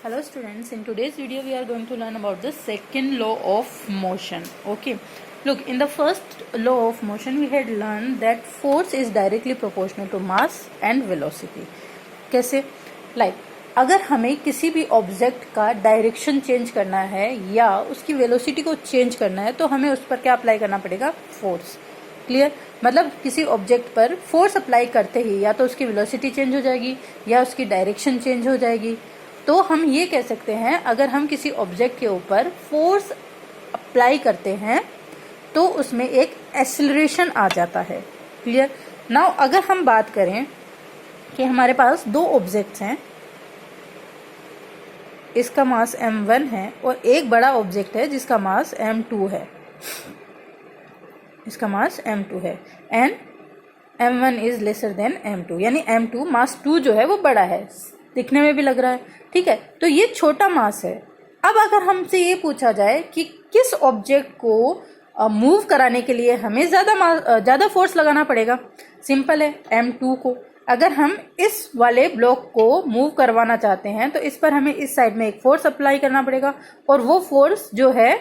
Hello students, in today's video we are going to learn about the second law of motion. Okay, look, in the first law of motion we had learned that force is directly proportional to mass and velocity. कैसे? Like, अगर हमें किसी भी object का direction change करना है या उसकी वेलोसिटी को चेंज करना है तो हमें उस पर क्या अप्लाई करना पड़ेगा? फोर्स. क्लियर? मतलब किसी ऑब्जेक्ट पर फोर्स अप्लाई करते ही या तो उसकी वेलोसिटी चेंज हो जाएगी या उसकी डायरेक्शन चेंज हो जाएगी. तो हम ये कह सकते हैं अगर हम किसी ऑब्जेक्ट के ऊपर फोर्स अप्लाई करते हैं तो उसमें एक एक्सेलरेशन आ जाता है. क्लियर? नाउ अगर हम बात करें कि हमारे पास दो ऑब्जेक्ट्स हैं, इसका मास m1 है और एक बड़ा ऑब्जेक्ट है जिसका मास m2 है. इसका मास m2 है and m1 is lesser than m2, यानी m2 मास 2 जो है वो बड़ा है, दिखने में भी लग रहा है. ठीक है, तो ये छोटा मास है. अब अगर हमसे ये पूछा जाए कि किस ऑब्जेक्ट को मूव कराने के लिए हमें ज़्यादा फोर्स लगाना पड़ेगा, सिंपल है, m2 को. अगर हम इस वाले ब्लॉक को मूव करवाना चाहते हैं तो इस पर हमें इस साइड में एक फोर्स अप्लाई करना पड़ेगा और वो फोर्स जो है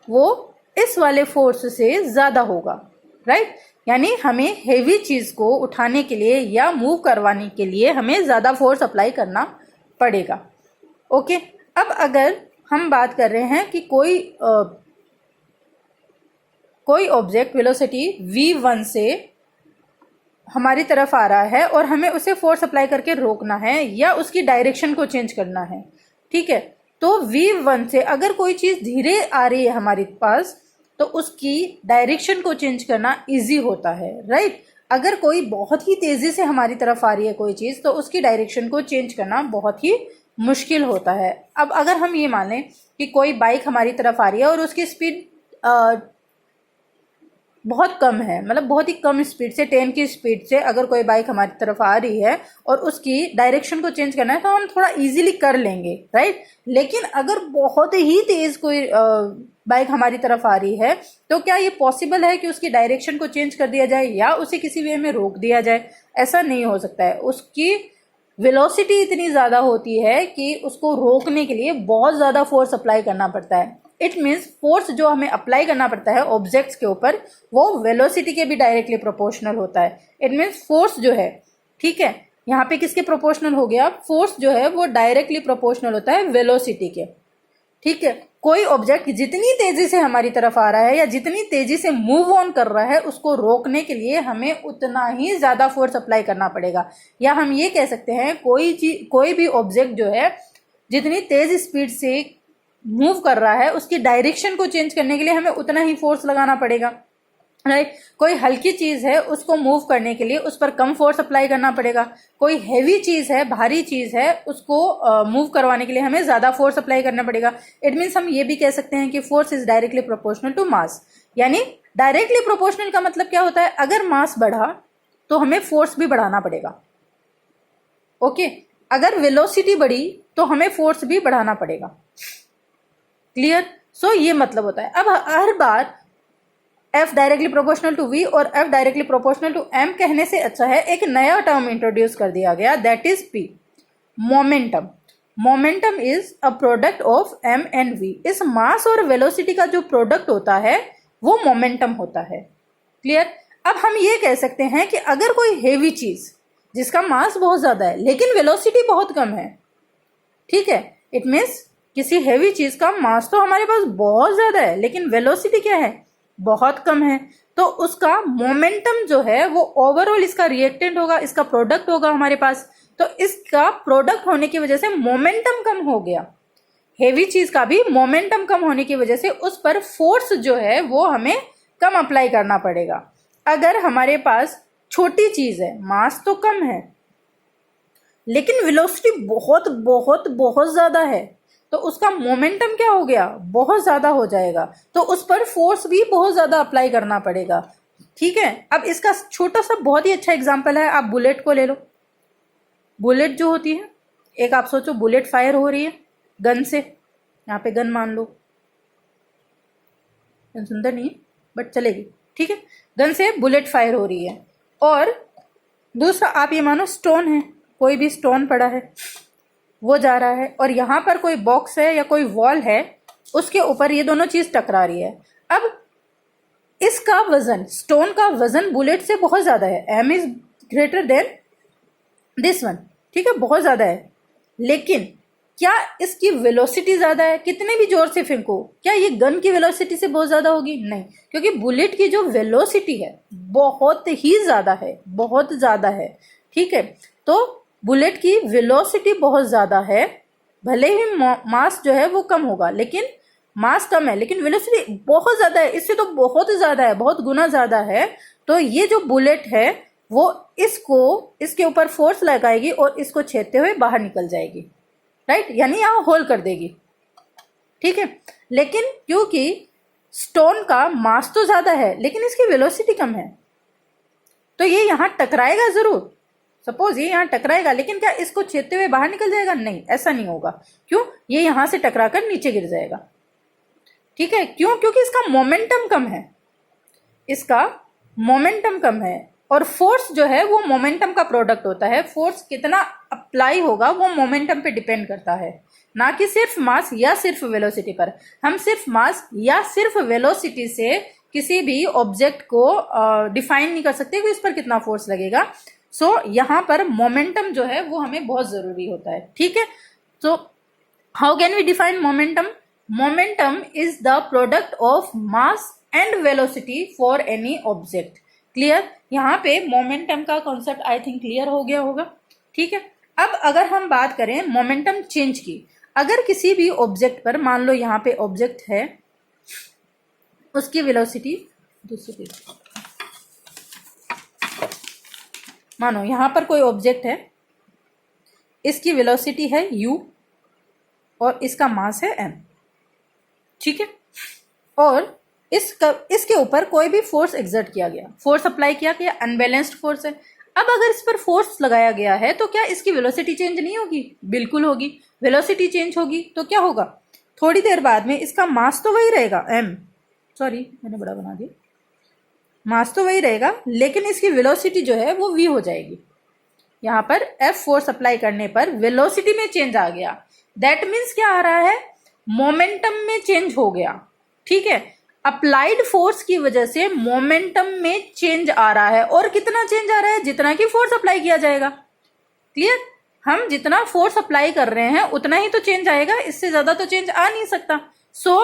वो इस वाले फोर्स से ज़्यादा होगा. राइट? यानी हमें हेवी चीज़ को उठाने के लिए या मूव करवाने के लिए हमें ज़्यादा फोर्स अप्लाई करना पड़ेगा. ओके, अब अगर हम बात कर रहे हैं कि कोई ऑब्जेक्ट वेलोसिटी v1 से हमारी तरफ आ रहा है और हमें उसे फोर्स अप्लाई करके रोकना है या उसकी डायरेक्शन को चेंज करना है. ठीक है, तो v1 से अगर कोई चीज़ धीरे आ रही है हमारे पास तो उसकी डायरेक्शन को चेंज करना इजी होता है. राइट? अगर कोई बहुत ही तेज़ी से हमारी तरफ आ रही है कोई चीज़ तो उसकी डायरेक्शन को चेंज करना बहुत ही मुश्किल होता है. अब अगर हम ये मान लें कि कोई बाइक हमारी तरफ आ रही है और उसकी स्पीड बहुत कम है, मतलब बहुत ही कम स्पीड से 10 की स्पीड से अगर कोई बाइक हमारी तरफ आ रही है और उसकी डायरेक्शन को चेंज करना है तो हम थोड़ा इजीली कर लेंगे. राइट? लेकिन अगर बहुत ही तेज़ कोई बाइक हमारी तरफ आ रही है तो क्या ये पॉसिबल है कि उसकी डायरेक्शन को चेंज कर दिया जाए या उसे किसी वे में रोक दिया जाए? ऐसा नहीं हो सकता है. उसकी वेलोसिटी इतनी ज़्यादा होती है कि उसको रोकने के लिए बहुत ज़्यादा फोर्स अप्लाई करना पड़ता है. इट मीन्स फोर्स जो हमें अप्लाई करना पड़ता है ऑब्जेक्ट्स के ऊपर वो वेलोसिटी के भी डायरेक्टली प्रोपोर्शनल होता है. इट मीन्स फोर्स जो है, ठीक है, यहाँ पे किसके प्रोपोर्शनल हो गया? फोर्स जो है वो डायरेक्टली प्रोपोर्शनल होता है वेलोसिटी के. ठीक है, कोई ऑब्जेक्ट जितनी तेजी से हमारी तरफ आ रहा है या जितनी तेजी से मूव ऑन कर रहा है उसको रोकने के लिए हमें उतना ही ज़्यादा फोर्स अप्लाई करना पड़ेगा. या हम ये कह सकते हैं कोई भी ऑब्जेक्ट जो है जितनी तेज स्पीड से मूव कर रहा है उसकी डायरेक्शन को चेंज करने के लिए हमें उतना ही फोर्स लगाना पड़ेगा. राइट? कोई हल्की चीज़ है उसको मूव करने के लिए उस पर कम फोर्स अप्लाई करना पड़ेगा. कोई हैवी चीज़ है, भारी चीज़ है, उसको मूव करवाने के लिए हमें ज़्यादा फोर्स अप्लाई करना पड़ेगा. इट मीन्स हम ये भी कह सकते हैं कि force is directly proportional to mass. यानी डायरेक्टली प्रोपोर्शनल का मतलब क्या होता है? अगर मास बढ़ा तो हमें फोर्स भी बढ़ाना पड़ेगा. ओके, अगर वेलोसिटी बढ़ी तो हमें फोर्स भी बढ़ाना पड़ेगा. क्लियर? सो ये मतलब होता है. अब हर बार F directly proportional to V और F directly proportional to M कहने से अच्छा है एक नया टर्म इंट्रोड्यूस कर दिया गया, that is P, momentum. Momentum is a product of M and V. इस मास और वेलोसिटी का जो प्रोडक्ट होता है वो मोमेंटम होता है. क्लियर? अब हम ये कह सकते हैं कि अगर कोई हेवी चीज जिसका मास बहुत ज्यादा है लेकिन वेलोसिटी बहुत कम है, ठीक है, इट मीन्स किसी हेवी चीज का मास तो हमारे पास बहुत ज्यादा है लेकिन वेलोसिटी क्या है? बहुत कम है. तो उसका मोमेंटम जो है वो ओवरऑल इसका रिएक्टेंट होगा, इसका प्रोडक्ट होगा हमारे पास. तो इसका प्रोडक्ट होने की वजह से मोमेंटम कम हो गया. हेवी चीज का भी मोमेंटम कम होने की वजह से उस पर फोर्स जो है वो हमें कम अप्लाई करना पड़ेगा. अगर हमारे पास छोटी चीज है, मास तो कम है लेकिन वेलोसिटी बहुत बहुत बहुत ज्यादा है तो उसका मोमेंटम क्या हो गया? बहुत ज़्यादा हो जाएगा. तो उस पर फोर्स भी बहुत ज़्यादा अप्लाई करना पड़ेगा. ठीक है, अब इसका छोटा सा बहुत ही अच्छा एग्जांपल है, आप बुलेट को ले लो. बुलेट जो होती है, एक आप सोचो बुलेट फायर हो रही है गन से, यहाँ पे गन मान लो, सुंदर नहीं है बट चलेगी. ठीक है, गन से बुलेट फायर हो रही है. और दूसरा आप ये मानो स्टोन है, कोई भी स्टोन पड़ा है, वो जा रहा है, और यहाँ पर कोई बॉक्स है या कोई वॉल है, उसके ऊपर ये दोनों चीज टकरा रही है। अब इसका वजन, स्टोन का वजन बुलेट से बहुत ज्यादा है, m is greater than this one, ठीक है, बहुत ज्यादा है। लेकिन क्या इसकी वेलोसिटी ज्यादा है? कितने भी जोर से फेंको, क्या ये गन की वेलोसिटी से बहुत ज्यादा होगी? नहीं, क्योंकि बुलेट की जो वेलोसिटी है बहुत ही ज्यादा है, बहुत ज्यादा है, ठीक है। तो बुलेट की वेलोसिटी बहुत ज्यादा है, भले ही मास जो है वो कम होगा, लेकिन मास कम है लेकिन वेलोसिटी बहुत ज्यादा है, इससे तो बहुत ज्यादा है, बहुत गुना ज्यादा है। तो ये जो बुलेट है वो इसको, इसके ऊपर फोर्स लगाएगी और इसको छेदते हुए बाहर निकल जाएगी, राइट, यानी यहां होल कर देगी, ठीक है। लेकिन क्योंकि स्टोन का मास तो ज्यादा है लेकिन इसकी वेलोसिटी कम है, तो ये यहां टकराएगा जरूर, सपोज ये यहां टकराएगा, लेकिन क्या इसको छेदते हुए बाहर निकल जाएगा? नहीं, ऐसा नहीं होगा। क्यों? ये यहां से टकराकर नीचे गिर जाएगा, ठीक है। क्यों? क्योंकि इसका मोमेंटम कम है, इसका मोमेंटम कम है, और फोर्स जो है वो मोमेंटम का प्रोडक्ट होता है। फोर्स कितना अप्लाई होगा वो मोमेंटम पे डिपेंड करता है, ना कि सिर्फ मास या सिर्फ वेलोसिटी पर। हम सिर्फ मास या सिर्फ वेलोसिटी से किसी भी ऑब्जेक्ट को डिफाइन नहीं कर सकते कि इस पर कितना फोर्स लगेगा। सो यहाँ पर मोमेंटम जो है वो हमें बहुत जरूरी होता है, ठीक है। So how can we define momentum? Momentum is the product of mass and velocity for any object. Clear? यहाँ पे मोमेंटम का कॉन्सेप्ट आई थिंक क्लियर हो गया होगा, ठीक है। अब अगर हम बात करें मोमेंटम चेंज की, अगर किसी भी ऑब्जेक्ट पर, मान लो यहाँ पे ऑब्जेक्ट है, उसकी वेलोसिटी दूसरी, मानो यहाँ पर कोई ऑब्जेक्ट है, इसकी वेलोसिटी है u और इसका मास है m, ठीक है। और इसके ऊपर कोई भी फोर्स एक्सर्ट किया गया, फोर्स अप्लाई किया गया, अनबैलेंस्ड फोर्स है। अब अगर इस पर फोर्स लगाया गया है तो क्या इसकी वेलोसिटी चेंज नहीं होगी? बिल्कुल होगी। वेलोसिटी चेंज होगी तो क्या होगा? थोड़ी देर बाद में इसका मास तो वही रहेगा m, सॉरी मैंने बड़ा बना दिया, मास तो वही रहेगा, लेकिन इसकी वेलोसिटी जो है वो v हो जाएगी। यहाँ पर F फोर्स अप्लाई करने पर वेलोसिटी में चेंज आ गया, दैट मीन्स क्या आ रहा है? मोमेंटम में चेंज हो गया, ठीक है। अप्लाइड फोर्स की वजह से मोमेंटम में चेंज आ रहा है, और कितना चेंज आ रहा है? जितना कि फोर्स अप्लाई किया जाएगा। क्लियर? हम जितना फोर्स अप्लाई कर रहे हैं उतना ही तो चेंज आएगा, इससे ज्यादा तो चेंज आ नहीं सकता। So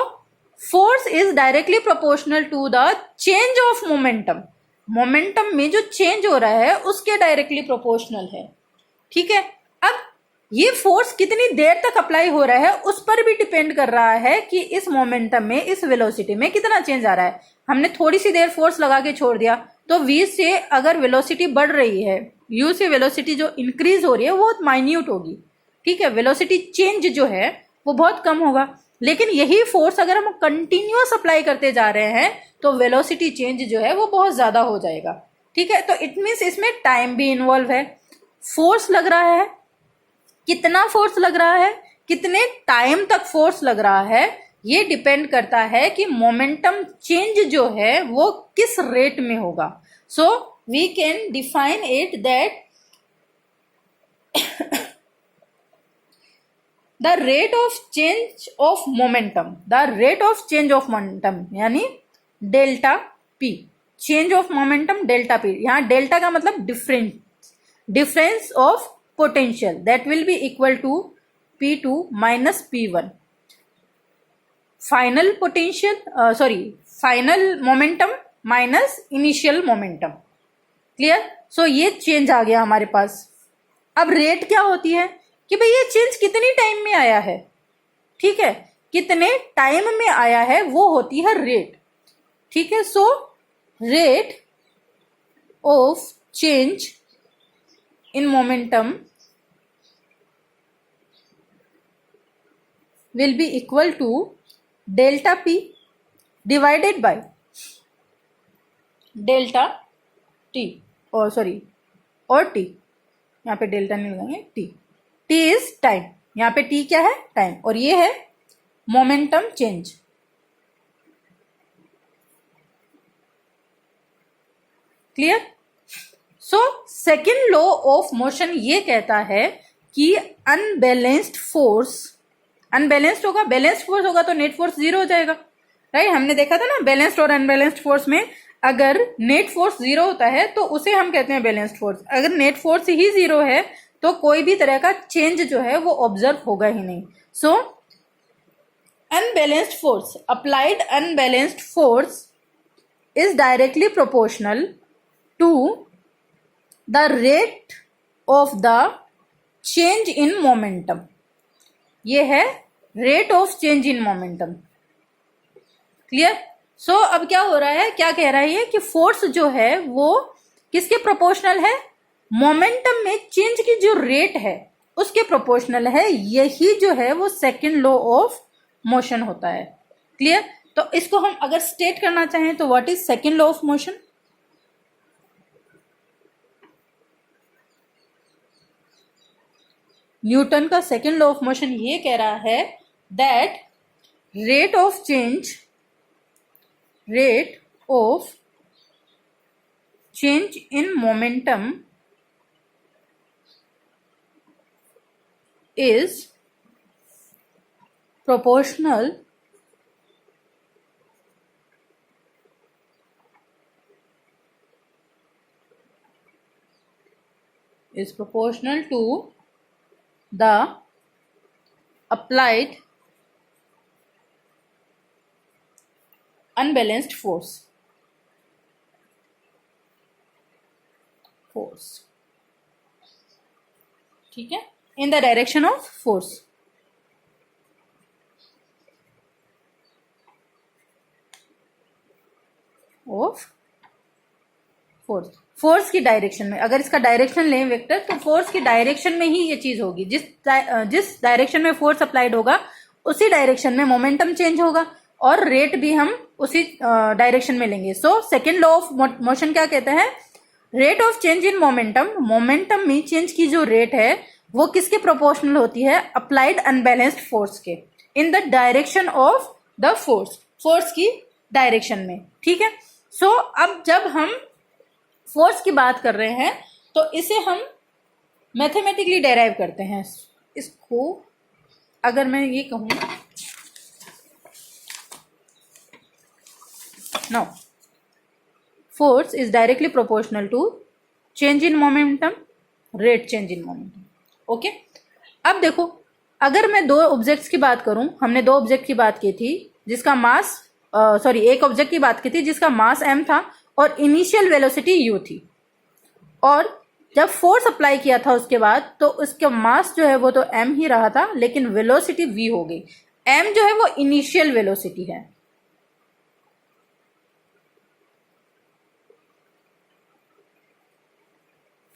force is directly proportional to the change of momentum. Momentum में जो चेंज हो रहा है उसके डायरेक्टली प्रोपोर्शनल है, ठीक है। अब ये फोर्स कितनी देर तक अप्लाई हो रहा है उस पर भी डिपेंड कर रहा है कि इस मोमेंटम में, इस वेलोसिटी में कितना चेंज आ रहा है। हमने थोड़ी सी देर फोर्स लगा के छोड़ दिया तो v से अगर वेलोसिटी बढ़ रही है, u से वेलोसिटी जो इंक्रीज हो रही है वो बहुत माइन्यूट होगी, ठीक है। वेलोसिटी चेंज जो है वो बहुत कम होगा। लेकिन यही फोर्स अगर हम कंटिन्यूअस अप्लाई करते जा रहे हैं तो वेलोसिटी चेंज जो है वो बहुत ज्यादा हो जाएगा, ठीक है। तो इट मीन्स इसमें टाइम भी इन्वॉल्व है। फोर्स लग रहा है, कितना फोर्स लग रहा है, कितने टाइम तक फोर्स लग रहा है, ये डिपेंड करता है कि मोमेंटम चेंज जो है वो किस रेट में होगा। So we can define it that the rate of change of momentum, the rate of change of momentum यानी delta P, change of momentum delta P. यहाँ डेल्टा का मतलब difference of potential, that will be equal to P2 minus P1। Final potential, sorry final momentum minus initial momentum. Clear? So ये change आ गया हमारे पास। अब rate क्या होती है कि भाई ये चेंज कितनी टाइम में आया है, ठीक है, कितने टाइम में आया है वो होती है रेट, ठीक है। So rate of change in momentum will be equal to delta p divided by delta t, और सॉरी और t, यहाँ पे डेल्टा नहीं लगाएंगे, t इज टाइम, यहाँ पे t क्या है? टाइम, और ये है momentum change. Clear? So second law of motion ये कहता है कि अनबैलेंस्ड होगा, बैलेंस्ड फोर्स होगा तो नेट फोर्स जीरो हो जाएगा, राइट। हमने देखा था ना बैलेंस्ड और अनबैलेंस्ड फोर्स में अगर नेट फोर्स जीरो होता है तो उसे हम कहते हैं बैलेंस्ड फोर्स। अगर नेट फोर्स ही जीरो है तो कोई भी तरह का चेंज जो है वो ऑब्जर्व होगा ही नहीं। सो unbalanced force, applied unbalanced force is directly proportional to the rate of the change in momentum। ये है rate of change in momentum, clear. So अब क्या हो रहा है, क्या कह रहा है ये कि फोर्स जो है वो किसके प्रोपोर्शनल है, मोमेंटम में चेंज की जो रेट है उसके प्रोपोर्शनल है। यही जो है वो सेकेंड लॉ ऑफ मोशन होता है, क्लियर। तो इसको हम अगर स्टेट करना चाहें तो what is second law of motion. Newton का सेकेंड लॉ ऑफ मोशन ये कह रहा है that rate of change in momentum is proportional to the applied unbalanced force, ठीक है, in the direction of force। Of force की direction में, अगर इसका डायरेक्शन लें वेक्टर तो फोर्स की डायरेक्शन में ही ये चीज होगी। जिस डायरेक्शन में फोर्स अप्लाइड होगा उसी डायरेक्शन में मोमेंटम चेंज होगा और रेट भी हम उसी डायरेक्शन में लेंगे। So second law of motion क्या कहता है, rate of change in momentum में चेंज की जो रेट है वो किसके प्रोपोर्शनल होती है, अप्लाइड अनबैलेंस्ड फोर्स के, in the direction of the force की डायरेक्शन में, ठीक है। सो अब जब हम फोर्स की बात कर रहे हैं तो इसे हम मैथमेटिकली डेराइव करते हैं। इसको अगर मैं ये कहूं, no, force is directly proportional to change in momentum, rate change in momentum, okay. अब देखो, अगर मैं दो ऑब्जेक्ट्स की बात करूं, हमने दो ऑब्जेक्ट की बात की थी जिसका मास एक ऑब्जेक्ट की बात की थी जिसका मास m था और इनिशियल वेलोसिटी u थी, और जब फोर्स अप्लाई किया था उसके बाद तो उसका मास जो है वो तो m ही रहा था लेकिन वेलोसिटी v हो गई। m जो है वो इनिशियल वेलोसिटी है,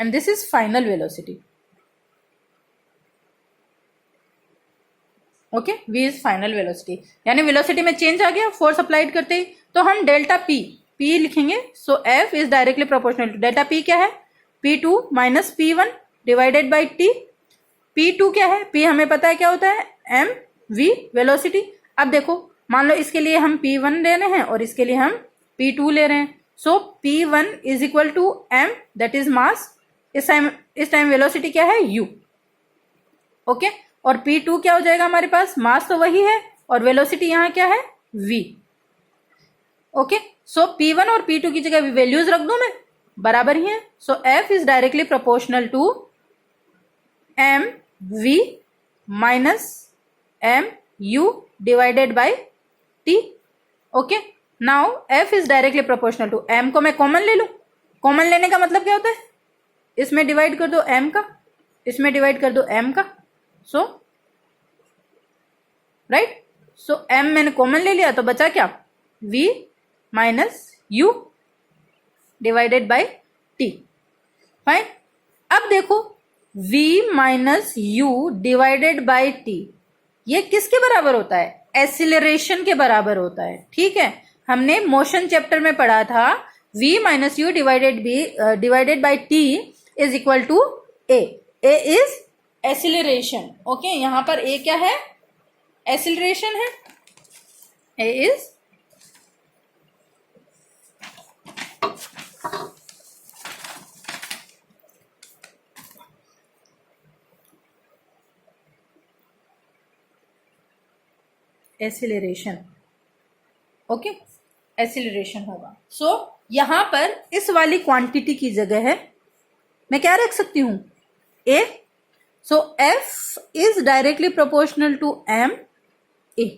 and this is final velocity, okay. v is final velocity, यानी वेलोसिटी में चेंज आ गया फोर्स अप्लाइड करते ही, तो हम डेल्टा p लिखेंगे। So f is directly proportional to delta p क्या है, p2 minus p1 divided by t। p2 क्या है, p हमें पता है क्या होता है, m v वेलोसिटी। अब देखो, मान लो इसके लिए हम p1 ले रहे हैं और इसके लिए हम p2 ले रहे हैं। So p1 is equal to m, that is mass. इस टाइम वेलोसिटी क्या है, u, ओके। और p2 क्या हो जाएगा हमारे पास, मास तो वही है और वेलोसिटी यहां क्या है, v, ओके। सो p1 और p2 की जगह वैल्यूज रख दूं मैं, बराबर ही है। So f is directly proportional to m v minus m u divided by t, okay. Now f is directly proportional to, m को मैं कॉमन ले लूं, कॉमन लेने का मतलब क्या होता है, इसमें डिवाइड कर दो m का, इसमें डिवाइड कर दो m का, सो राइट। सो m मैंने कॉमन ले लिया तो बचा क्या, v minus u divided by t, fine. अब देखो v minus u divided by t ये किसके बराबर होता है, एक्सीलरेशन के बराबर होता है, ठीक है। हमने मोशन चैप्टर में पढ़ा था v minus u divided by t is equal to a is acceleration, okay. यहां पर a क्या है, एक्सीलरेशन है, a is acceleration, okay, acceleration होगा। सो यहां पर इस वाली क्वांटिटी की जगह है मैं क्या रख सकती हूं, A. So F is directly proportional to M A,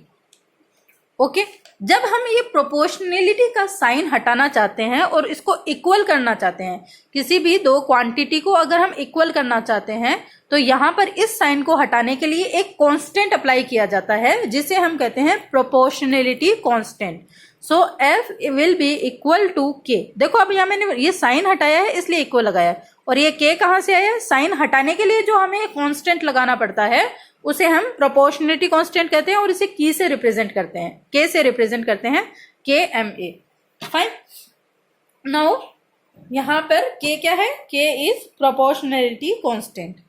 okay. जब हम ये प्रोपोर्शनलिटी का साइन हटाना चाहते हैं और इसको इक्वल करना चाहते हैं, किसी भी दो क्वांटिटी को अगर हम इक्वल करना चाहते हैं तो यहां पर इस साइन को हटाने के लिए एक कांस्टेंट अप्लाई किया जाता है जिसे हम कहते हैं proportionality constant. So F will be equal to k. देखो अब यहां मैंने ये साइन हटाया है इसलिए इक्वल लगाया है, और ये के कहां से आया, साइन हटाने के लिए जो हमें कांस्टेंट लगाना पड़ता है उसे हम प्रोपोर्शनलिटी कांस्टेंट कहते हैं और इसे की से रिप्रेजेंट करते हैं, के से रिप्रेजेंट करते हैं, के एम ए। फाइन, नाउ यहां पर के क्या है, के इज प्रोपोर्शनलिटी कांस्टेंट।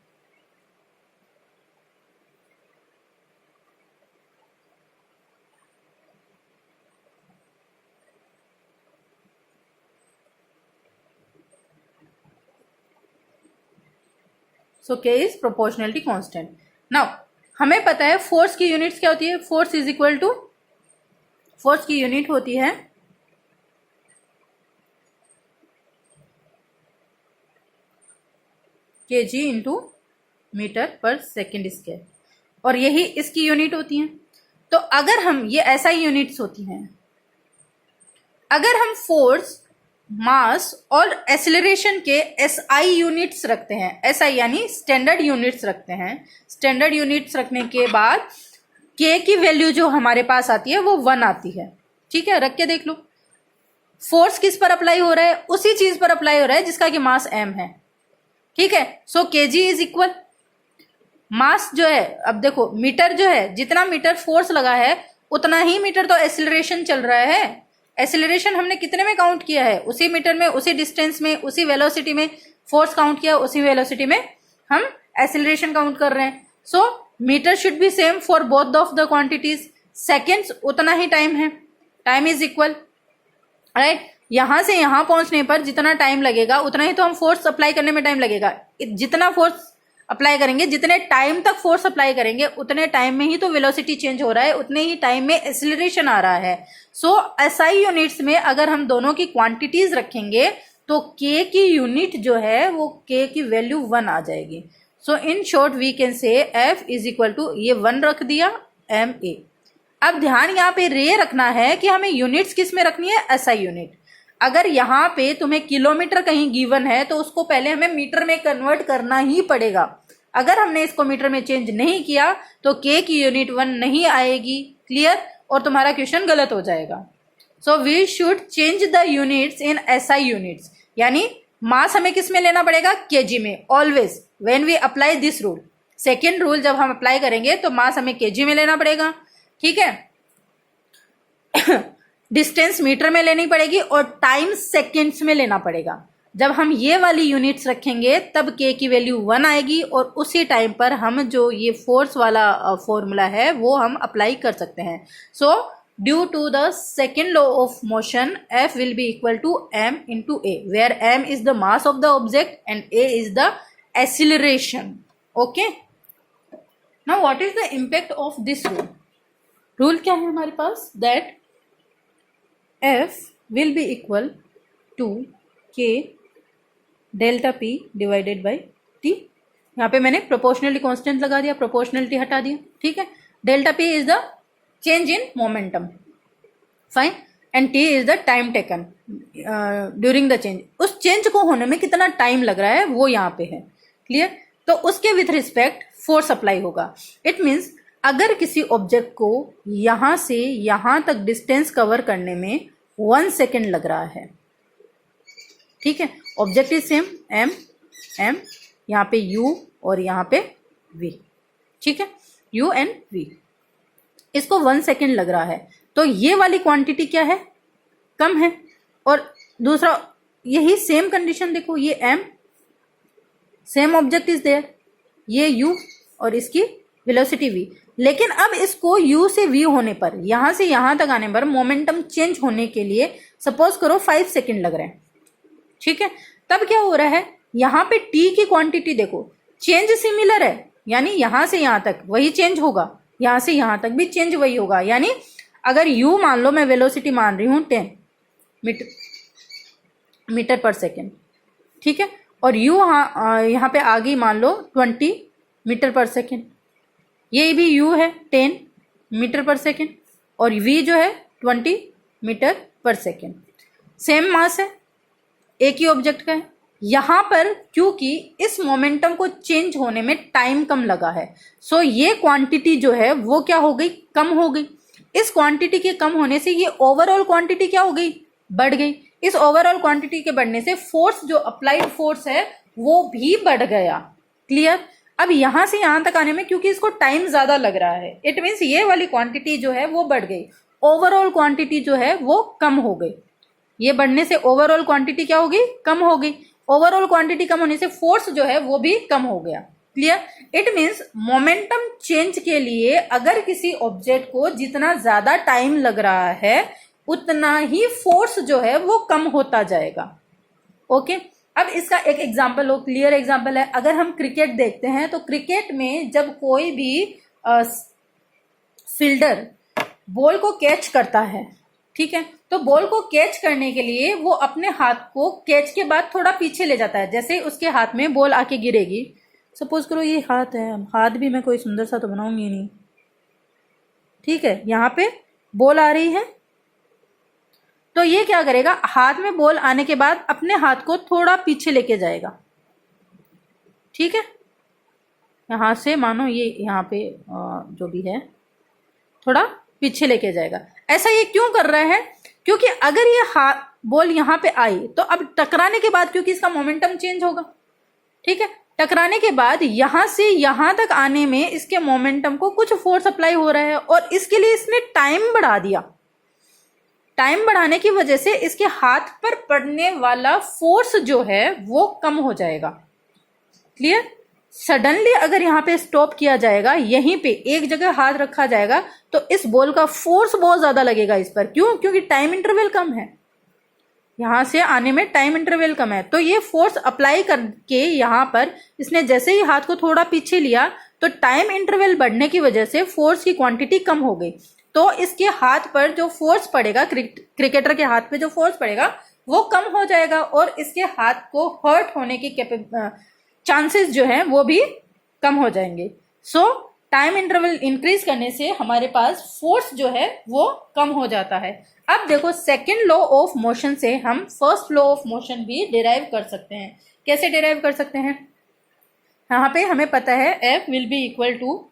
सो के इज प्रोपोर्शनलिटी कांस्टेंट। नाउ हमें पता है फोर्स की यूनिट्स क्या होती है, force is equal to, force की यूनिट होती है kg into metre per second square, और यही इसकी यूनिट होती है। तो अगर हम ये SI यूनिट्स होती हैं, अगर हम फोर्स, मास और एक्सेलरेशन के SI यूनिट्स रखते हैं, SI यानी स्टैंडर्ड यूनिट्स रखते हैं, स्टैंडर्ड यूनिट्स रखने के बाद K की वैल्यू जो हमारे पास आती है वो 1 आती है, ठीक है। रख के देख लो, फोर्स किस पर अप्लाई हो रहा है, उसी चीज पर अप्लाई हो रहा है जिसका कि मास m है, ठीक है। सो kg इज इक्वल, मास जो है, अब देखो मीटर जो है, जितना मीटर फोर्स लगा है उतना ही मीटर तो एक्सेलरेशन चल रहा है। एक्सेलरेशन हमने कितने में काउंट किया है, उसी मीटर में, उसी डिस्टेंस में, उसी वेलोसिटी में फोर्स काउंट किया, उसी वेलोसिटी में हम एक्सेलरेशन काउंट कर रहे हैं। So metre should be same for both of the quantities, seconds उतना ही टाइम है, टाइम इज इक्वल, राइट। यहां से यहां पहुंचने पर जितना टाइम लगेगा उतना ही तो हम फोर्स अप्लाई करने में टाइम लगेगा। जितना फोर्स अप्लाई करेंगे, जितने टाइम तक फोर्स अप्लाई करेंगे उतने टाइम में ही तो वेलोसिटी चेंज हो रहा है, उतने ही टाइम में एक्सेलरेशन आ रहा है। सो SI यूनिट्स में अगर हम दोनों की क्वांटिटीज रखेंगे तो K की यूनिट जो है वो K की वैल्यू 1 आ जाएगी। So in short we can say F is equal to, ये 1 रख दिया, MA। अब ध्यान यहाँ पे रे रखना है कि हमें यूनिट्स किस में रखनी है, SI यूनिट। अगर यहाँ पे तुम्हें किलोमीटर कहीं गिवन है तो उसको पहले हमें मीटर में कन्वर्ट करना ही पड़ेगा। अगर हमने इसको मीटर में चेंज नहीं किया तो K की यूनिट 1 नहीं आएगी, क्लियर, और तुम्हारा क्वेश्चन गलत हो जाएगा। So we should change the units in SI units, यानी मास हमें किस में लेना पड़ेगा, kg में, always when we apply this rule. Second rule जब हम अप्लाई करेंगे तो मास हमें kg में लेना पड़ेगा, ठीक है। डिस्टेंस मीटर में लेनी पड़ेगी और टाइम सेकेंड्स में लेना पड़ेगा। जब हम ये वाली यूनिट्स रखेंगे तब K की वैल्यू 1 आएगी और उसी टाइम पर हम जो ये फोर्स वाला फॉर्मूला है वो हम अप्लाई कर सकते हैं। So due to the second law of motion F will be equal to m into a, where m is the mass of the object and a is the acceleration, okay. Now what is the impact of this rule, rule क्या है हमारे पास, that F will be equal to K delta P divided by T। यहाँ पे मैंने proportionality constant लगा दिया, proportionality हटा दिया, ठीक है। Delta P is the change in momentum, fine, and T is the time taken during the change. उस चेंज को होने में कितना टाइम लग रहा है वो यहाँ पे है, क्लियर। तो उसके विथ रिस्पेक्ट फोर्स अप्लाई होगा। इट मीन्स अगर किसी ऑब्जेक्ट को यहां से यहां तक डिस्टेंस कवर करने में 1 सेकेंड लग रहा है, ठीक है, ऑब्जेक्ट इज सेम m, यहाँ पे u और यहाँ पे v, ठीक है, u एंड v, इसको 1 सेकेंड लग रहा है तो ये वाली क्वांटिटी क्या है, कम है। और दूसरा यही सेम कंडीशन देखो, ये m, same object is there, ये u और इसकी वेलोसिटी v, लेकिन अब इसको u से v होने पर, यहां से यहां तक आने पर मोमेंटम चेंज होने के लिए सपोज करो 5 सेकेंड लग रहे हैं, ठीक है। तब क्या हो रहा है, यहां पे t की क्वांटिटी देखो, चेंज सिमिलर है, यानी यहां से यहां तक वही चेंज होगा, यहाँ से यहाँ तक भी चेंज वही होगा। यानी अगर u मान लो, मैं वेलोसिटी मान रही हूँ 10 मीटर पर सेकेंड, ठीक है, और u यहाँ पे आ गई मान लो 20 मीटर पर सेकेंड, ये भी u है 10 मीटर पर सेकेंड, और v जो है 20 metre per second. Same mass है, एक ही ऑब्जेक्ट का है। यहाँ पर क्योंकि इस मोमेंटम को चेंज होने में टाइम कम लगा है, सो ये क्वांटिटी जो है वो क्या हो गई, कम हो गई। इस क्वांटिटी के कम होने से ये ओवरऑल क्वांटिटी क्या हो गई, बढ़ गई। इस ओवरऑल क्वांटिटी के बढ़ने से फोर्स, जो अप्लाइड फोर्स है, वो भी बढ़ गया। क्लियर। अब यहां से यहां तक आने में क्योंकि इसको टाइम ज्यादा लग रहा है, इट मीन्स ये वाली क्वांटिटी जो है वो बढ़ गई, ओवरऑल क्वांटिटी जो है वो कम हो गई। ये बढ़ने से ओवरऑल क्वांटिटी क्या हो गई, कम हो गई। ओवरऑल क्वांटिटी कम होने से फोर्स जो है वो भी कम हो गया। Clear. It means momentum change के लिए अगर किसी ऑब्जेक्ट को जितना ज्यादा टाइम लग रहा है उतना ही फोर्स जो है वो कम होता जाएगा। ओके। अब इसका एक एग्जांपल हो, क्लियर एग्जांपल है। अगर हम क्रिकेट देखते हैं तो क्रिकेट में जब कोई भी फील्डर बॉल को कैच करता है, ठीक है, तो बॉल को कैच करने के लिए वो अपने हाथ को कैच के बाद थोड़ा पीछे ले जाता है। जैसे उसके हाथ में बॉल आके गिरेगी, सपोज करो ये हाथ है, हाथ भी मैं कोई सुंदर सा तो बनाऊंगी नहीं, ठीक है, यहाँ पे बॉल आ रही है, तो ये क्या करेगा, हाथ में बॉल आने के बाद अपने हाथ को थोड़ा पीछे लेके जाएगा। ठीक है, यहां से मानो ये यहाँ पे जो भी है थोड़ा पीछे लेके जाएगा। ऐसा ये क्यों कर रहा है, क्योंकि अगर ये हाथ बॉल यहाँ पे आई तो अब टकराने के बाद क्योंकि इसका मोमेंटम चेंज होगा, ठीक है, टकराने के बाद यहां से यहां तक आने में इसके मोमेंटम को कुछ फोर्स अप्लाई हो रहा है और इसके लिए इसने टाइम बढ़ा दिया। टाइम बढ़ाने की वजह से इसके हाथ पर पड़ने वाला फोर्स जो है वो कम हो जाएगा। क्लियर। सडनली अगर यहाँ पे स्टॉप किया जाएगा, यहीं पे एक जगह हाथ रखा जाएगा, तो इस बॉल का फोर्स बहुत ज्यादा लगेगा इस पर। क्यों? क्योंकि टाइम इंटरवल कम है, यहां से आने में टाइम इंटरवल कम है। तो ये फोर्स अप्लाई करके यहाँ पर इसने जैसे ही हाथ को थोड़ा पीछे लिया तो टाइम इंटरवल बढ़ने की वजह से फोर्स की क्वांटिटी कम हो गई। तो इसके हाथ पर जो फोर्स पड़ेगा, क्रिकेटर के हाथ पे जो फोर्स पड़ेगा वो कम हो जाएगा और इसके हाथ को हर्ट होने की चांसेस जो है वो भी कम हो जाएंगे। सो टाइम इंटरवल इंक्रीज करने से हमारे पास फोर्स जो है वो कम हो जाता है। अब देखो, सेकेंड लॉ ऑफ मोशन से हम फर्स्ट लॉ ऑफ मोशन भी डिराइव कर सकते हैं। कैसे डिराइव कर सकते हैं? यहाँ पे हमें पता है F will be equal to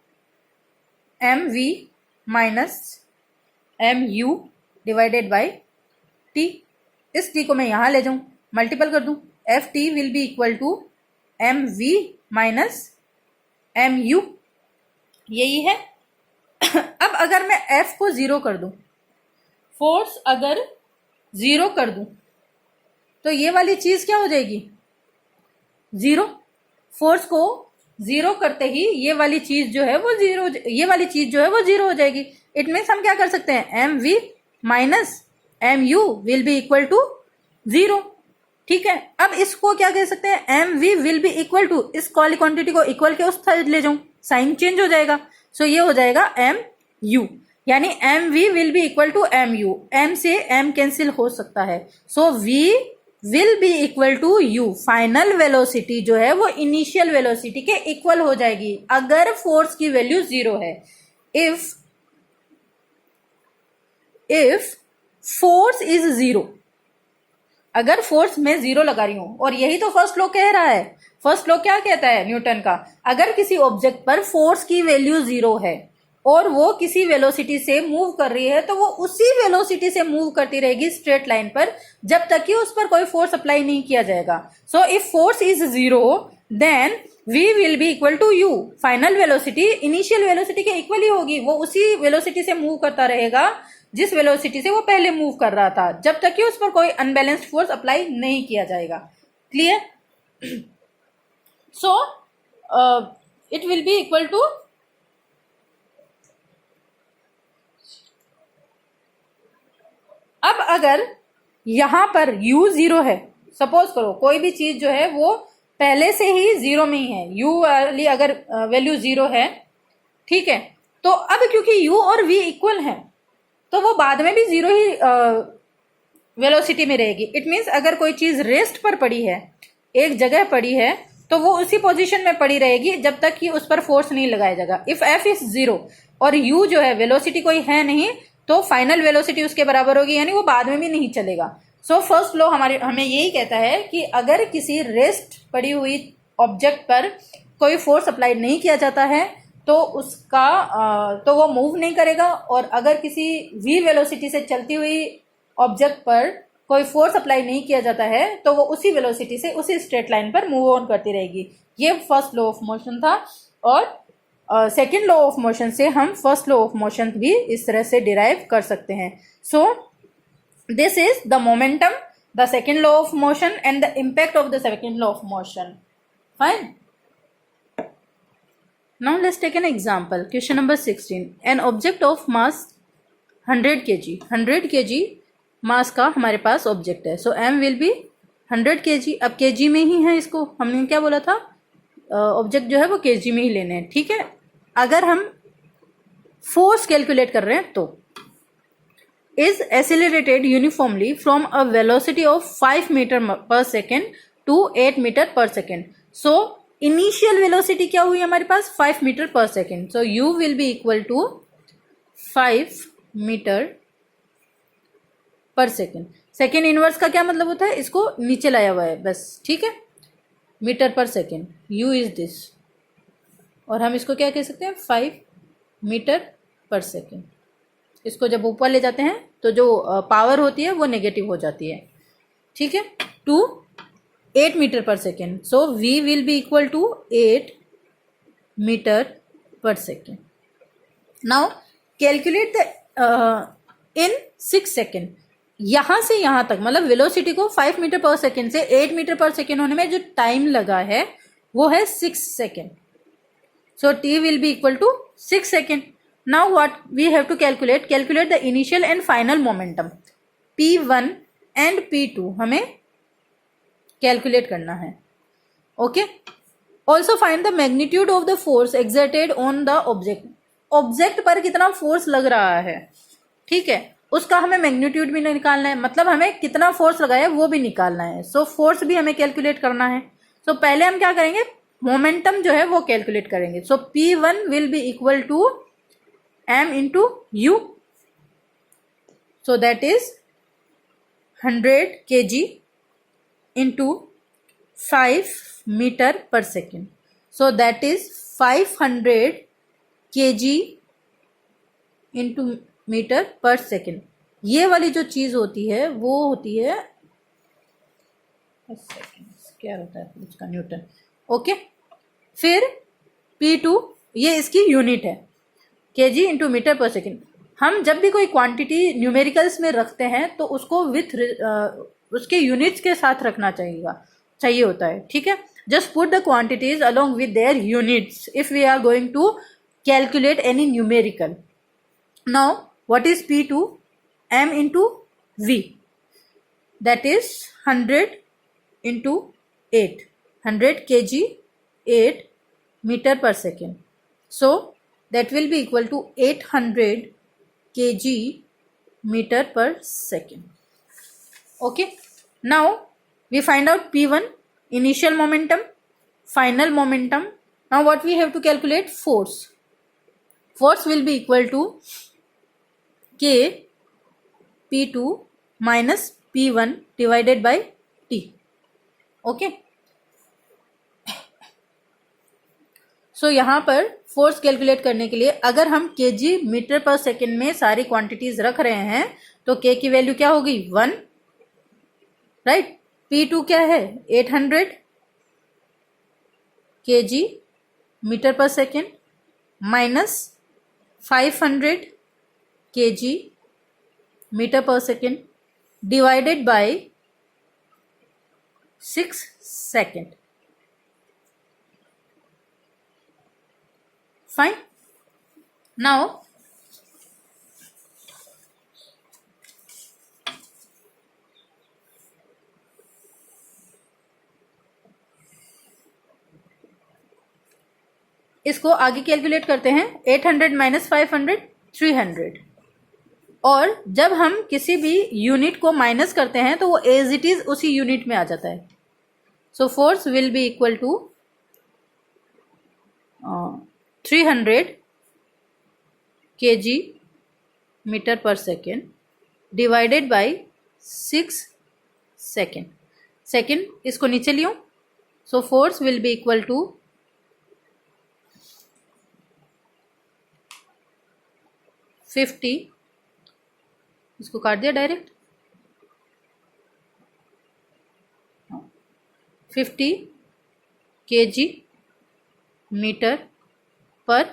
mv minus mu divided by t। इस t को मैं यहाँ ले जाऊं, मल्टीपल कर दूं, ft will be equal to mv minus mu, यही है। अब अगर मैं F को जीरो कर दूं, फोर्स अगर जीरो कर दूं, तो ये वाली चीज क्या हो जाएगी? जीरो। फोर्स को जीरो करते ही ये वाली चीज जो है वो जीरो, ये वाली चीज जो है वो जीरो हो जाएगी। इट मीन्स हम क्या कर सकते हैं, mv minus mu will be equal to zero. ठीक है, अब इसको क्या कह सकते हैं, mv will be equal to, इस वाली क्वांटिटी को इक्वल के उस साइड ले जाऊं, साइन चेंज हो जाएगा। सो ये हो जाएगा mu, यानी mv will be equal to mu। m से m कैंसिल हो सकता है, so v will be equal to u। Final velocity जो है वो इनिशियल वेलोसिटी के इक्वल हो जाएगी अगर फोर्स की वैल्यू जीरो है। इफ फोर्स इज जीरो, अगर फोर्स में जीरो लगा रही हूं, और यही तो फर्स्ट लॉ कह रहा है। फर्स्ट लॉ क्या कहता है न्यूटन का, अगर किसी ऑब्जेक्ट पर फोर्स की वैल्यू जीरो है और वो किसी वेलोसिटी से मूव कर रही है, तो वो उसी वेलोसिटी से मूव करती रहेगी स्ट्रेट लाइन पर जब तक कि उस पर कोई फोर्स अप्लाई नहीं किया जाएगा। So if force is zero then v will be equal to u। Final velocity initial velocity के इक्वल ही होगी, वो उसी वेलोसिटी से मूव करता रहेगा जिस वेलोसिटी से वो पहले मूव कर रहा था, जब तक कि उस पर कोई अनबैलेंस्ड फोर्स अप्लाई नहीं किया जाएगा। Clear. So it will be equal to, अब अगर यहां पर u जीरो है, सपोज करो कोई भी चीज जो है वो पहले से ही जीरो में ही है, u वाली अगर वैल्यू जीरो है, ठीक है, तो अब क्योंकि u और v इक्वल है तो वो बाद में भी जीरो ही वेलोसिटी में रहेगी। इट मीन्स अगर कोई चीज रेस्ट पर पड़ी है, एक जगह पड़ी है, तो वो उसी पोजीशन में पड़ी रहेगी जब तक कि उस पर फोर्स नहीं लगाया जाएगा। इफ एफ इज जीरो और यू जो है वेलोसिटी कोई है नहीं, तो फाइनल वेलोसिटी उसके बराबर होगी, यानी वो बाद में भी नहीं चलेगा। सो फर्स्ट लॉ हमें यही कहता है कि अगर किसी रेस्ट पड़ी हुई ऑब्जेक्ट पर कोई फोर्स अप्लाई नहीं किया जाता है तो तो वो मूव नहीं करेगा, और अगर किसी v वेलोसिटी से चलती हुई ऑब्जेक्ट पर कोई फोर्स अप्लाई नहीं किया जाता है तो वो उसी वेलोसिटी से उसी स्ट्रेट लाइन पर मूव ऑन करती रहेगी। ये फर्स्ट लॉ ऑफ मोशन था, और सेकेंड लॉ ऑफ मोशन से हम फर्स्ट लॉ ऑफ मोशन भी इस तरह से डिराइव कर सकते हैं। सो this is the momentum, the second law of motion and the impact of the second law of motion. Fine. Now let's take an example. Question number 16. An object of mass 100 kg. 100 kg मास का हमारे पास object है। सो m will be 100 kg। अब kg में ही है, इसको हमने क्या बोला था, ऑब्जेक्ट जो है वो kg में ही लेने हैं। ठीक है। अगर हम फोर्स कैलकुलेट कर रहे हैं तो is accelerated uniformly from a velocity of 5 metre per second to 8 metre per second. So initial velocity क्या हुई हमारे पास, 5 metre per second. So u will be equal to 5 metre per second. Second inverse का क्या मतलब होता है, इसको नीचे लाया हुआ है बस। ठीक है, metre per second, u is this, और हम इसको क्या कह सकते हैं, 5 मीटर पर सेकेंड। इसको जब ऊपर ले जाते हैं तो जो पावर होती है वो नेगेटिव हो जाती है। ठीक है, to 8 metre per second. So v will be equal to 8 metre per second. Now calculate the in 6 second. यहां से यहां तक मतलब वेलोसिटी को 5 मीटर पर सेकेंड से 8 मीटर पर सेकेंड होने में जो टाइम लगा है वो है 6 second. So t will be equal to 6 second. Now what we have to calculate the initial and final momentum p1 and p2 हमें कैलकुलेट करना है। Okay. Also find the magnitude of the force exerted on the object. Object पर कितना force लग रहा है, ठीक है, उसका हमें मैग्नीट्यूड भी निकालना है, मतलब हमें कितना फोर्स लगाया है वो भी निकालना है। सो फोर्स भी हमें कैलकुलेट करना है। सो पहले हम क्या करेंगे, मोमेंटम जो है वो कैलकुलेट करेंगे। So P1 will be equal to m into u। So that is 100 kg into 5 meter per second. So that is 500 kg into meter per second. ये वाली जो चीज होती है वो होती है, क्या होता है उसका, न्यूटन। ओके। फिर P2 ये इसकी यूनिट है, kg into metre per second. हम जब भी कोई क्वांटिटी न्यूमेरिकल्स में रखते हैं तो उसको विथ उसके यूनिट्स के साथ रखना चाहिए होता है। ठीक है, just put the quantities along with their units if we are going to calculate any numerical. Now what is P2, m into v, that is 100 into 8, 100 kg 8 metre per second. So that will be equal to 800 kg meter per second. Okay, now we find out P1 initial momentum, final momentum. Now what we have to calculate, force. Force will be equal to K P2 minus P1 divided by T. Okay, सो यहाँ पर force calculate करने के लिए अगर हम kg metre per second में सारी quantities रख रहे हैं तो k की वैल्यू क्या होगी, 1, राइट। P2 क्या है, 800 kg metre per second minus 500 kg metre per second divided by 6 second. Fine. Now इसको आगे कैलकुलेट करते हैं। 800 माइनस 500 300। और जब हम किसी भी यूनिट को माइनस करते हैं तो वो एज इट इज उसी यूनिट में आ जाता है। So force will be equal to 300 kg metre per second divided by 6 second. Second इसको नीचे लियो। So force will be equal to 50, इसको काट दिया direct, 50 kg metre per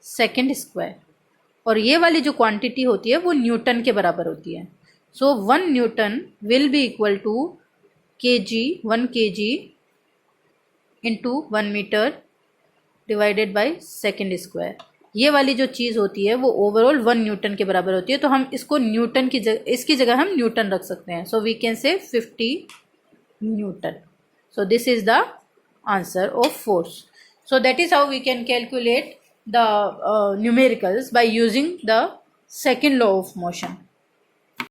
second square. और ये वाली जो क्वांटिटी होती है वो न्यूटन के बराबर होती है। So 1 newton will be equal to kg 1 kg into 1 metre divided by second square. ये वाली जो चीज़ होती है वो ओवरऑल 1 न्यूटन के बराबर होती है। तो हम इसको न्यूटन की जगह, इसकी जगह हम न्यूटन रख सकते हैं। सो we can say 50 newton. So this is the answer of force. So that is how we can calculate the numericals by using the second law of motion.